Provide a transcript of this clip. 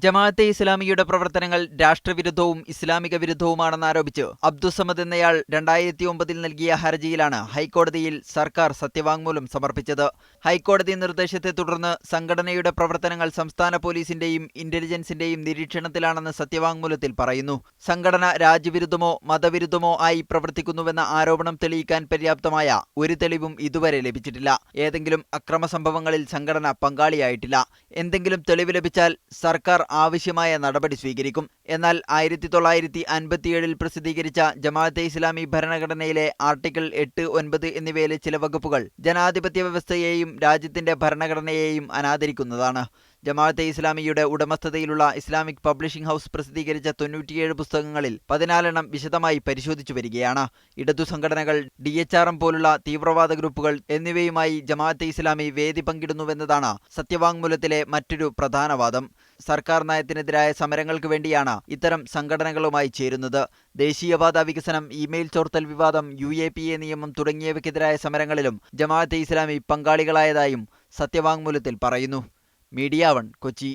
ജമാഅത്തെ ഇസ്ലാമിയുടെ പ്രവർത്തനങ്ങൾ രാഷ്ട്രവിരുദ്ധവും ഇസ്ലാമിക വിരുദ്ധവുമാണെന്നാരോപിച്ച് അബ്ദുസമദ് എന്നയാൾ 2009 നൽകിയ ഹർജിയിലാണ് ഹൈക്കോടതിയിൽ സർക്കാർ സത്യവാങ്മൂലം സമർപ്പിച്ചത്. ഹൈക്കോടതി നിർദ്ദേശത്തെ തുടർന്ന് സംഘടനയുടെ പ്രവർത്തനങ്ങൾ സംസ്ഥാന പോലീസിന്റെയും ഇന്റലിജൻസിന്റെയും നിരീക്ഷണത്തിലാണെന്ന് സത്യവാങ്മൂലത്തിൽ പറയുന്നു. സംഘടന രാജ്യവിരുദ്ധമോ മതവിരുദ്ധമോ ആയി പ്രവർത്തിക്കുന്നുവെന്ന ആരോപണം തെളിയിക്കാൻ പര്യാപ്തമായ ഒരു തെളിവും ഇതുവരെ ലഭിച്ചിട്ടില്ല. ഏതെങ്കിലും അക്രമ സംഭവങ്ങളിൽ സംഘടന പങ്കാളിയായിട്ടില്ല. എന്തെങ്കിലും തെളിവ് ലഭിച്ചാൽ സർക്കാർ ആവശ്യമായ നടപടി സ്വീകരിക്കും. എന്നാൽ 1957 പ്രസിദ്ധീകരിച്ച ജമാഅത്തെ ഇസ്ലാമി ഭരണഘടനയിലെ ആർട്ടിക്കിൾ 8, 9 എന്നിവയിലെ ചില വകുപ്പുകൾ ജനാധിപത്യ വ്യവസ്ഥയെയും രാജ്യത്തിന്റെ ഭരണഘടനയെയും അനാദരിക്കുന്നതാണ്. ജമാഅത്തെ ഇസ്ലാമിയുടെ ഉടമസ്ഥതയിലുള്ള ഇസ്ലാമിക് പബ്ലിഷിംഗ് ഹൗസ് പ്രസിദ്ധീകരിച്ച 97 പുസ്തകങ്ങളിൽ 14 വിശദമായി പരിശോധിച്ചു വരികയാണ്. ഇടതു സംഘടനകൾ, DHRM പോലുള്ള തീവ്രവാദ ഗ്രൂപ്പുകൾ എന്നിവയുമായി ജമാഅത്തെ ഇസ്ലാമി വേദി പങ്കിടുന്നുവെന്നതാണ് സത്യവാങ്മൂലത്തിലെ മറ്റൊരു പ്രധാന വാദം. സർക്കാർ നയത്തിനെതിരായ സമരങ്ങൾക്ക് വേണ്ടിയാണ് ഇത്തരം സംഘടനകളുമായി ചേരുന്നത്. ദേശീയപാത വികസനം, ഇമെയിൽ ചോർത്തൽ വിവാദം, UAPA നിയമം തുടങ്ങിയവയ്ക്കെതിരായ സമരങ്ങളിലും ജമാഅത്തെ ഇസ്ലാമി പങ്കാളികളായതായും സത്യവാങ്മൂലത്തിൽ പറയുന്നു. മീഡിയ 1 കൊച്ചി.